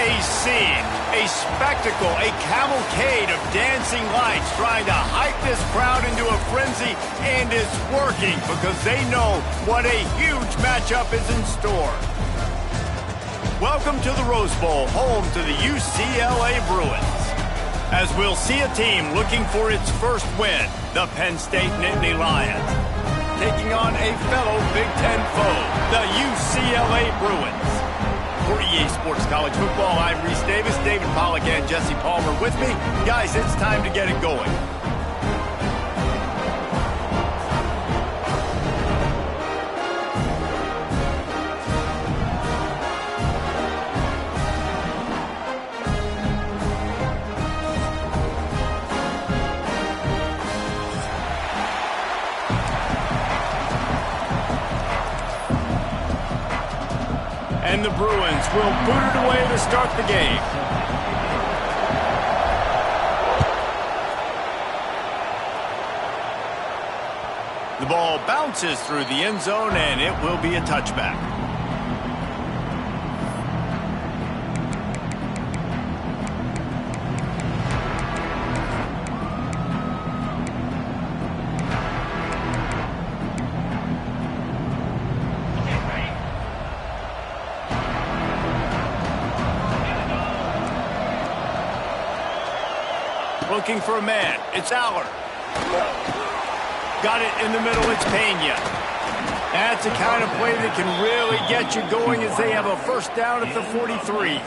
A scene, a spectacle, a cavalcade of dancing lights trying to hype this crowd into a frenzy, and it's working because they know what a huge matchup is in store. Welcome to the Rose Bowl, home to the UCLA Bruins. As we'll see a team looking for its first win, the Penn State Nittany Lions, taking on a fellow Big Ten foe, the UCLA Bruins. For EA Sports College Football, I'm Reese Davis, David Pollack, and Jesse Palmer with me. Guys, it's time to get it going. And the Bruins will boot it away to start the game. The ball bounces through the end zone, and it will be a touchback. Looking for a man. It's Aller. Got it in the middle. It's Pena. That's the kind of play that can really get you going as they have a first down at the 43.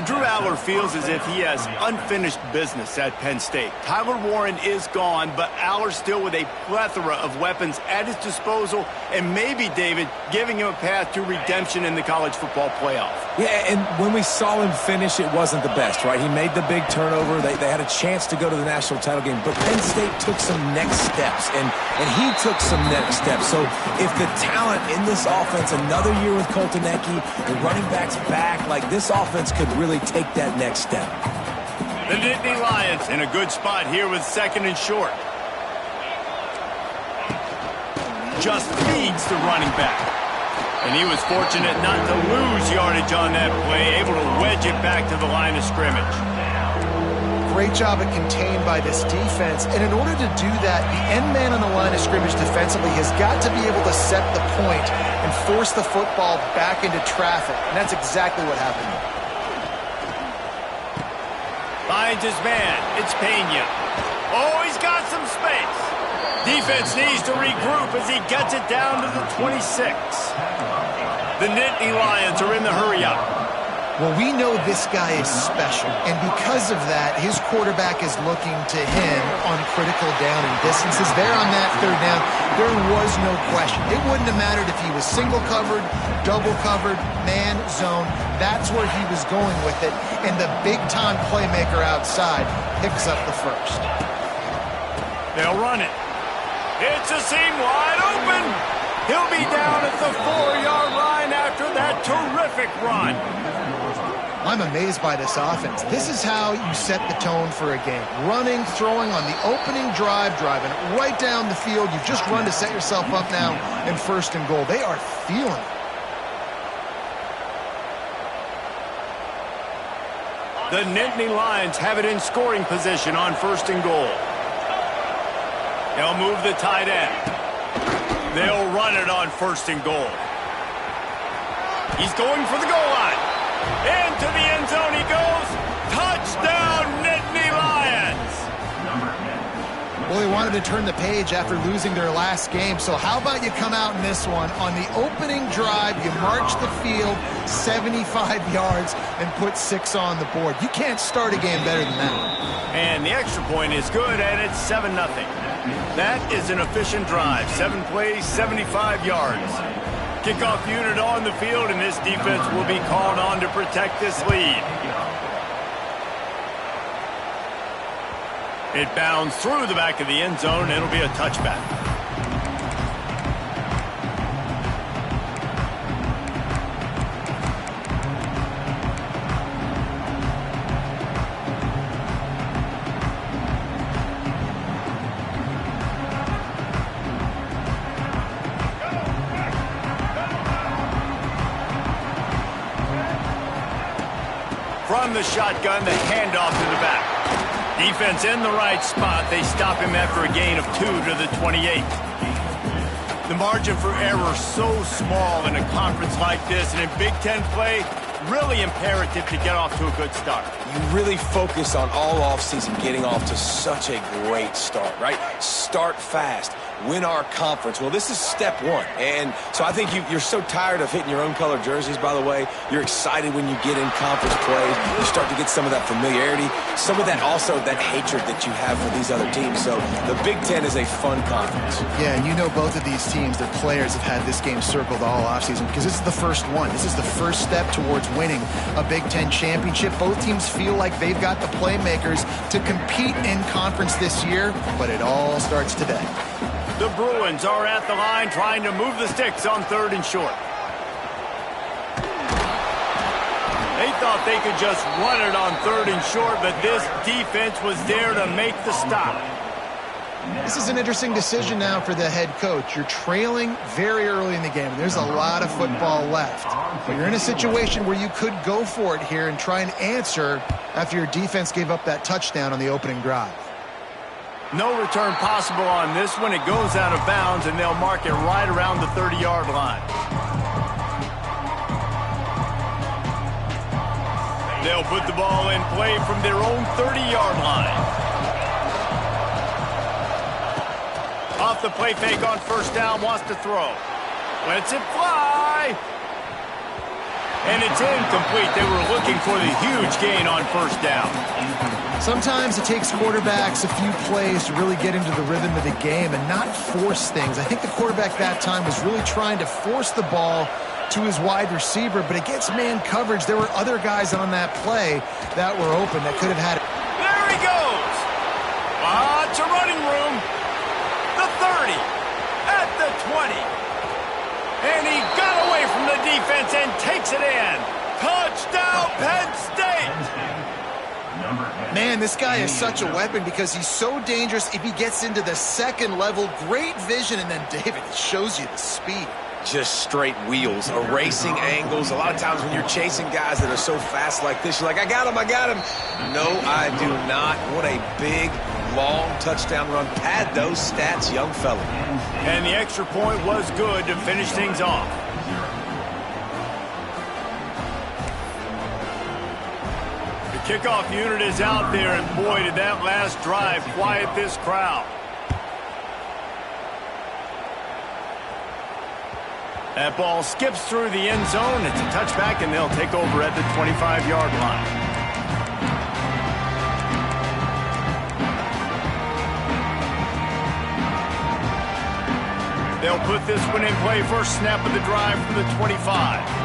Drew Aller feels as if he has unfinished business at Penn State. Tyler Warren is gone, but Aller still with a plethora of weapons at his disposal, and maybe, David, giving him a path to redemption in the college football playoff. Yeah, and when we saw him finish, it wasn't the best, right? He made the big turnover. They had a chance to go to the national title game, but Penn State took some next steps, and he took some next steps. So if the talent in this offense, another year with Koltanecki, the running backs back, like this offense could really take that next step. The Nittany Lions in a good spot here with second and short. Just feeds the running back. And he was fortunate not to lose yardage on that play, able to wedge it back to the line of scrimmage. Great job at contained by this defense. And in order to do that, the end man on the line of scrimmage defensively has got to be able to set the point and force the football back into traffic. And that's exactly what happened. Finds his man. It's Pena. Oh, he's got some space. Defense needs to regroup as he gets it down to the 26. The Nittany Lions are in the hurry-up. Well, we know this guy is special, and because of that, his quarterback is looking to him on critical down and distances. There on that third down, there was no question. It wouldn't have mattered if he was single covered, double covered, man, zone. That's where he was going with it, and the big-time playmaker outside picks up the first. They'll run it. It's a seam wide open. He'll be down at the 4-yard line after that terrific run. I'm amazed by this offense. This is how you set the tone for a game. Running, throwing on the opening drive, driving right down the field. You've just run to set yourself up now in first and goal. They are feeling it. The Nittany Lions have it in scoring position on first and goal. They'll move the tight end. They'll run it on first and goal. He's going for the goal line. Into the end zone he goes. Touchdown, Nittany Lions. Well, they wanted to turn the page after losing their last game, so how about you come out in this one? On the opening drive, you march the field 75 yards and put 6 on the board. You can't start a game better than that. And the extra point is good, and it's 7-0. That is an efficient drive. 7 plays, 75 yards. Kickoff unit on the field, and this defense will be called on to protect this lead. It bounds through the back of the end zone, and it'll be a touchback. From the shotgun, the handoff to the back. Defense in the right spot. They stop him after a gain of 2 to the 28. The margin for error so small in a conference like this, and in Big Ten play, really imperative to get off to a good start. You really focus on all offseason getting off to such a great start, right? Start fast. Win our conference. Well, this is step one. And so I think you're so tired of hitting your own color jerseys, by the way. You're excited when you get in conference play. You start to get some of that familiarity, some of that also that hatred that you have for these other teams. So the Big Ten is a fun conference. Yeah, and you know both of these teams, their players have had this game circled all offseason because this is the first one. This is the first step towards winning a Big Ten championship. Both teams feel like they've got the playmakers to compete in conference this year, but it all starts today. The Bruins are at the line trying to move the sticks on 3rd and short. They thought they could just run it on 3rd and short, but this defense was there to make the stop. This is an interesting decision now for the head coach. You're trailing very early in the game. There's a lot of football left. But you're in a situation where you could go for it here and try and answer after your defense gave up that touchdown on the opening drive. No return possible on this one. It goes out of bounds, and they'll mark it right around the 30-yard line. They'll put the ball in play from their own 30-yard line. Off the play fake on 1st down, wants to throw. Lets it fly. And it's incomplete. They were looking for the huge gain on 1st down. Sometimes it takes quarterbacks a few plays to really get into the rhythm of the game and not force things. I think the quarterback that time was really trying to force the ball to his wide receiver, but against man coverage, there were other guys on that play that were open that could have had it. There he goes. Lots of running room. The 30, at the 20. And he got away from the defense and takes it in. Touchdown, Penn State. Man, this guy is such a weapon because he's so dangerous if he gets into the second level. Great vision, and then David shows you the speed. Just straight wheels, erasing angles. A lot of times when you're chasing guys that are so fast like this, you're like, I got him. No, I do not. What a big, long touchdown run. Pad those stats, young fella. And the extra point was good to finish things off. The kickoff unit is out there, and boy, did that last drive quiet this crowd. That ball skips through the end zone. It's a touchback, and they'll take over at the 25-yard line. They'll put this one in play. First snap of the drive from the 25.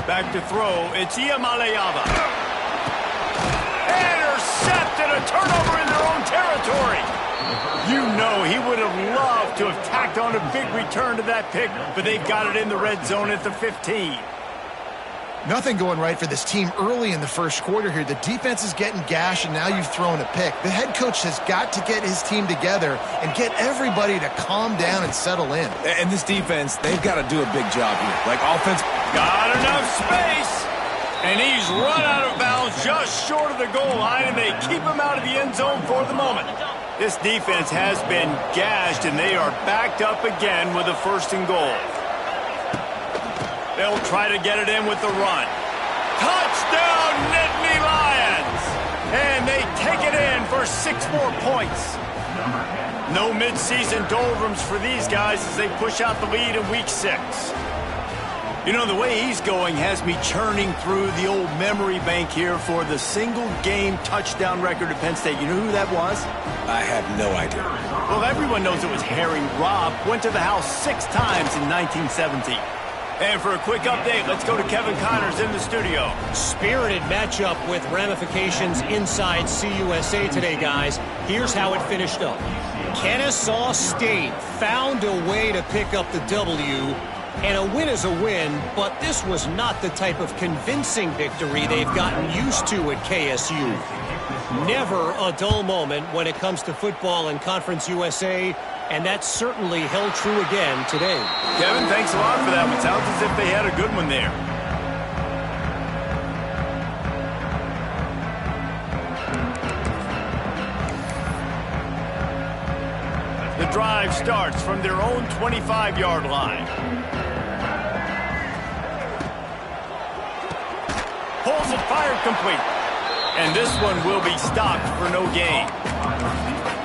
Back to throw. It's Iamaleava. Intercepted, a turnover in their own territory. You know he would have loved to have tacked on a big return to that pick, but they've got it in the red zone at the 15. Nothing going right for this team early in the first quarter here. The defense is getting gashed, and now you've thrown a pick. The head coach has got to get his team together and get everybody to calm down and settle in. And this defense, they've got to do a big job here. Like offense. Got enough space. And he's run out of bounds just short of the goal line, and they keep him out of the end zone for the moment. This defense has been gashed, and they are backed up again with a 1st and goal. They'll try to get it in with the run. Touchdown, Nittany Lions! And they take it in for 6 more points. No midseason doldrums for these guys as they push out the lead in Week 6. You know, the way he's going has me churning through the old memory bank here for the single-game touchdown record at Penn State. You know who that was? I have no idea. Well, everyone knows it was Harry Robb. Went to the house 6 times in 1917. And for a quick update, let's go to Kevin Connors in the studio. Spirited matchup with ramifications inside CUSA today, guys. Here's how it finished up. Kennesaw State found a way to pick up the W. And a win is a win, but this was not the type of convincing victory they've gotten used to at KSU. Never a dull moment when it comes to football in Conference USA. And that certainly held true again today. Kevin, thanks a lot for that one. Sounds as if they had a good one there. The drive starts from their own 25-yard line. Pulls it, fired complete. And this one will be stopped for no gain.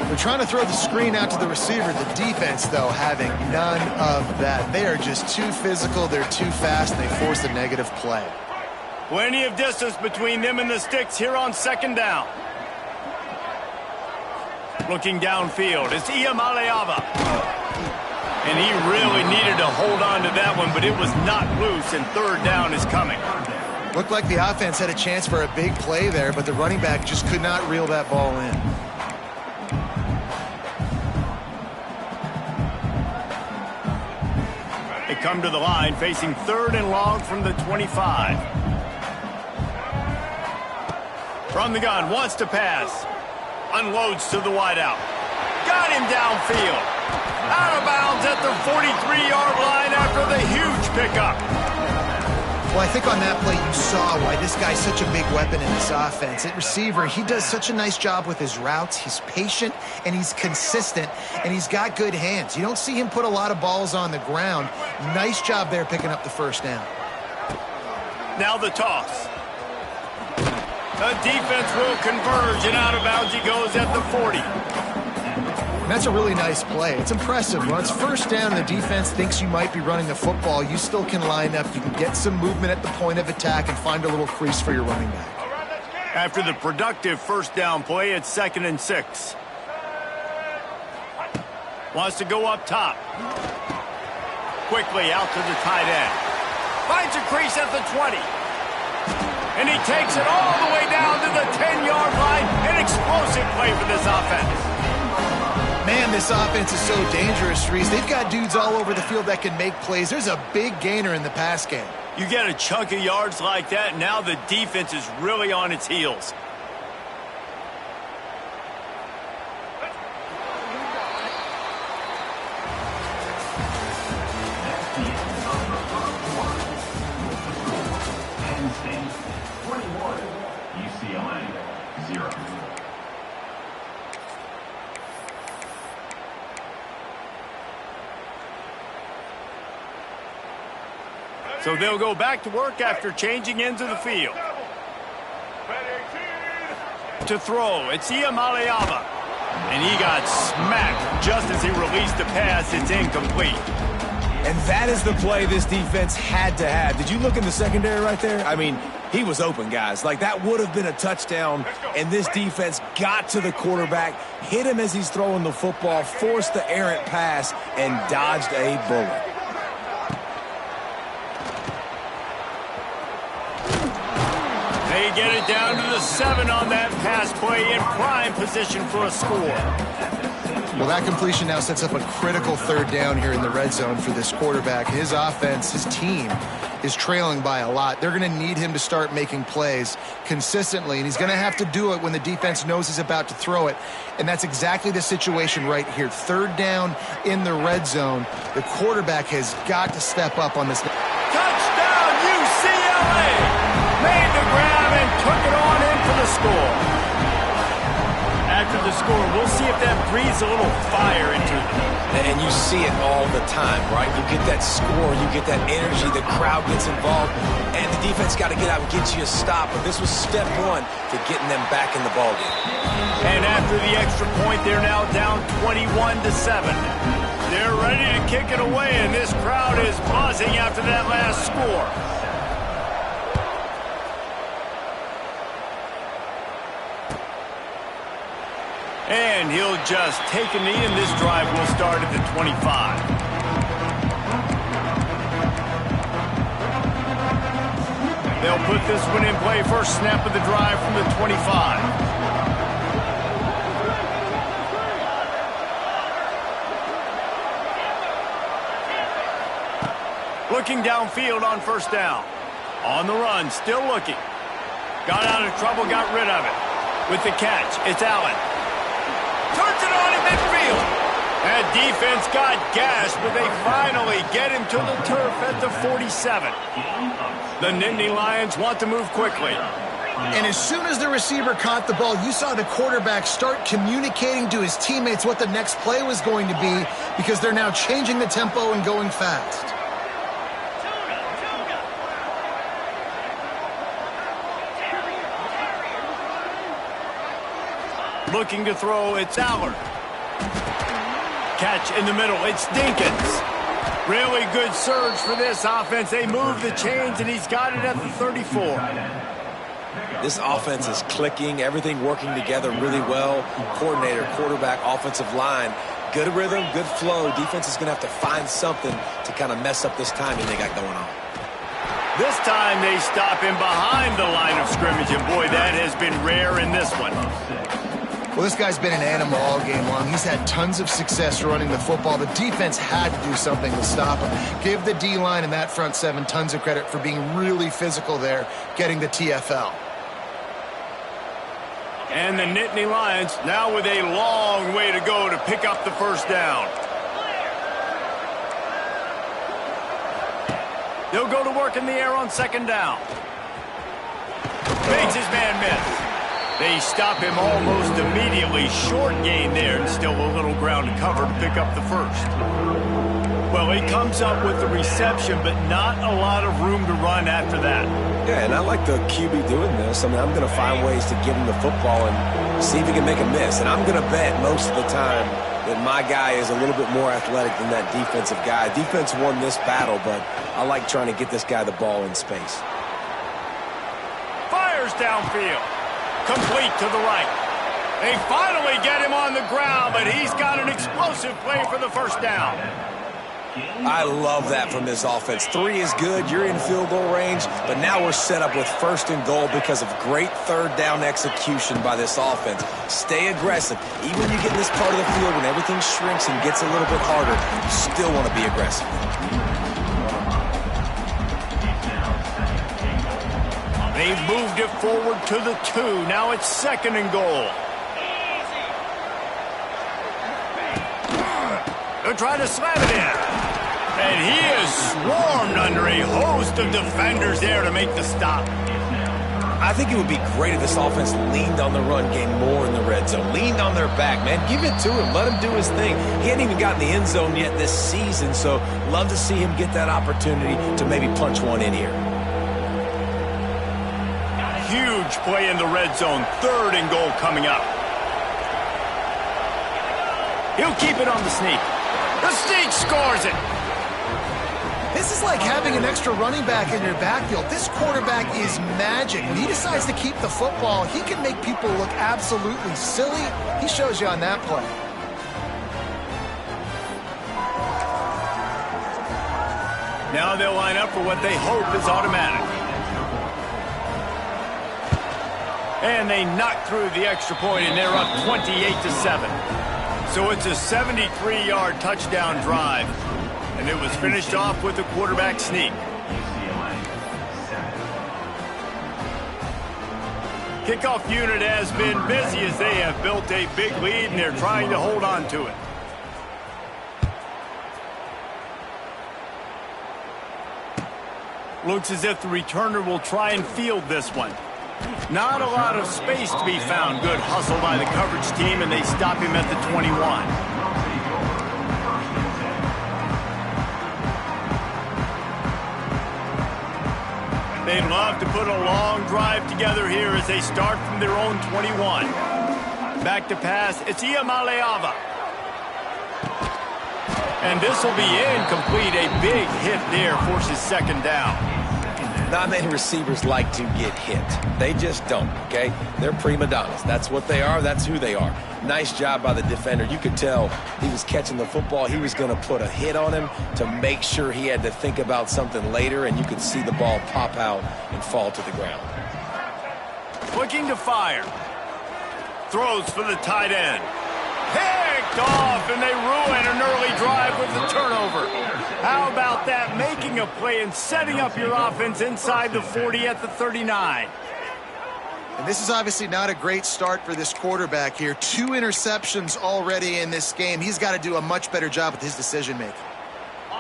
They're trying to throw the screen out to the receiver. The defense, though, having none of that. They are just too physical. They're too fast. And they force a negative play. Plenty of distance between them and the sticks here on second down. Looking downfield, it's Iamaleava. And he really needed to hold on to that one, but it was not loose, and third down is coming. Looked like the offense had a chance for a big play there, but the running back just could not reel that ball in. They come to the line facing third and long from the 25. From the gun, wants to pass. Unloads to the wideout. Got him downfield. Out of bounds at the 43-yard line after the huge pickup. Well, I think on that play you saw why this guy's such a big weapon in this offense. At receiver, he does such a nice job with his routes. He's patient, and he's consistent, and he's got good hands. You don't see him put a lot of balls on the ground. Nice job there picking up the first down. Now the toss. The defense will converge, and out of bounds he goes at the 40. And that's a really nice play. It's impressive. When it's first down and the defense thinks you might be running the football, you still can line up. You can get some movement at the point of attack and find a little crease for your running back. After the productive first down play, it's 2nd and 6. Wants to go up top. Quickly out to the tight end. Finds a crease at the 20. And he takes it all the way down to the 10-yard line. An explosive play for this offense. Man, this offense is so dangerous, Reese. They've got dudes all over the field that can make plays. There's a big gainer in the pass game. You get a chunk of yards like that, now the defense is really on its heels. UCLA, 0. So they'll go back to work after changing ends of the field. To throw, it's Iamaleava. And he got smacked just as he released the pass. It's incomplete. And that is the play this defense had to have. Did you look in the secondary right there? I mean, he was open, guys. Like, that would have been a touchdown, and this defense got to the quarterback, hit him as he's throwing the football, forced the errant pass, and dodged a bullet. They get it down to the 7 on that pass play, in prime position for a score. Well, that completion now sets up a critical third down here in the red zone for this quarterback. His offense, his team, is trailing by a lot. They're going to need him to start making plays consistently, and he's going to have to do it when the defense knows he's about to throw it. And that's exactly the situation right here. Third down in the red zone. The quarterback has got to step up on this. Touchdown, UCLA! Made the grab and took it on in for the score. After the score, we'll see if that breathes a little fire into them. And you see it all the time, right? You get that score, you get that energy, the crowd gets involved, and the defense got to get out and get you a stop. But this was step one to getting them back in the ballgame. And after the extra point, they're now down 21-7. They're ready to kick it away, and this crowd is buzzing after that last score. And he'll just take a knee, and this drive will start at the 25. They'll put this one in play. First snap of the drive from the 25. Looking downfield on first down. On the run, still looking. Got out of trouble, got rid of it. With the catch, it's Allen. Turns it on in midfield. That defense got gashed, but they finally get him to the turf at the 47. The Nittany Lions want to move quickly. And as soon as the receiver caught the ball, you saw the quarterback start communicating to his teammates what the next play was going to be, because they're now changing the tempo and going fast. Looking to throw, it's Allard. Catch in the middle, it's Dinkins. Really good surge for this offense. They move the chains, and he's got it at the 34. This offense is clicking, everything working together really well. Coordinator, quarterback, offensive line. Good rhythm, good flow. Defense is going to have to find something to kind of mess up this timing they got going on. This time they stop him behind the line of scrimmage, and boy, that has been rare in this one. Well, this guy's been an animal all game long. He's had tons of success running the football. The defense had to do something to stop him. Give the D-line and that front seven tons of credit for being really physical there, getting the TFL. And the Nittany Lions now with a long way to go to pick up the first down. They'll go to work in the air on second down. Makes his man miss. They stop him almost immediately. Short gain there, and still a little ground to cover to pick up the first. Well, he comes up with the reception, but not a lot of room to run after that. Yeah, and I like the QB doing this. I mean, I'm going to find ways to give him the football and see if he can make a miss. And I'm going to bet most of the time that my guy is a little bit more athletic than that defensive guy. Defense won this battle, but I like trying to get this guy the ball in space. Fires downfield. Complete to the right. They finally get him on the ground, but he's got an explosive play for the first down. I love that from this offense. 3 is good. You're in field goal range, but now we're set up with first and goal because of great third down execution by this offense. Stay aggressive. Even when you get in this part of the field, when everything shrinks and gets a little bit harder, you still want to be aggressive. They've moved it forward to the 2. Now it's second and goal. They'll try to slam it in. And he is swarmed under a host of defenders there to make the stop. I think it would be great if this offense leaned on the run game more in the red zone. Leaned on their back, man. Give it to him. Let him do his thing. He hadn't even gotten the end zone yet this season, so love to see him get that opportunity to maybe punch one in here. Huge play in the red zone. Third and goal coming up. He'll keep it on the sneak. The sneak scores it. This is like having an extra running back in your backfield. This quarterback is magic. When he decides to keep the football, he can make people look absolutely silly. He shows you on that play. Now they'll line up for what they hope is automatic. And they knock through the extra point, and they're up 28-7. So it's a 73-yard touchdown drive. And it was finished off with a quarterback sneak. Kickoff unit has been busy as they have built a big lead, and they're trying to hold on to it. Looks as if the returner will try and field this one. Not a lot of space to be found. Good hustle by the coverage team, and they stop him at the 21. They'd love to put a long drive together here as they start from their own 21. Back to pass, it's Iamaleava. And this will be incomplete. A big hit there forces second down. Not many receivers like to get hit. They just don't, okay? They're prima donnas. That's what they are. That's who they are. Nice job by the defender. You could tell he was catching the football. He was going to put a hit on him to make sure he had to think about something later, and you could see the ball pop out and fall to the ground. Looking to fire. Throws for the tight end. Picked off, and they ruin an early drive with the turnover. How about that? Making a play and setting up your offense inside the 40 at the 39. And this is obviously not a great start for this quarterback here. 2 interceptions already in this game. He's got to do a much better job with his decision-making.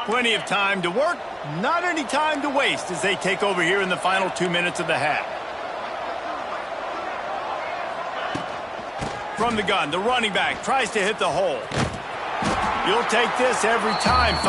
Plenty of time to work, not any time to waste as they take over here in the final 2 minutes of the half. From the gun, the running back tries to hit the hole. You'll take this every time. 5